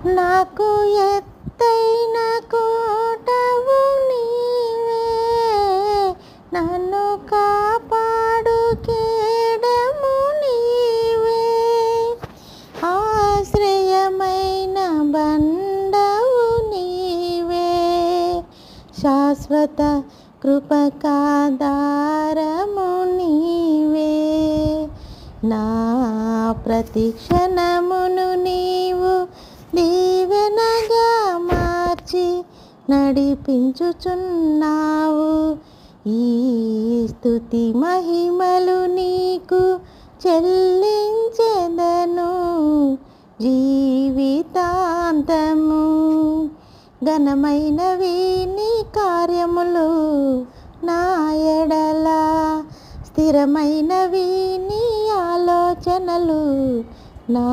నాకు ఎత్తైన కోటవు నీవే, నన్ను కాపాడు కేడము నీవే. ఆశ్రయమైన బండవు నీవే, శాశ్వత కృపకాధారము నీవే. నా ప్రతి క్షణమును నీవు దీవెనగా మార్చి నడిపించుచున్నావు. ఈ స్తుతి మహిమలు నీకు చెల్లించెదను జీవితాంతము. ఘనమైనవి నీ కార్యములు నా ఎడల, స్థిరమైనవి నీ ఆలోచనలు నా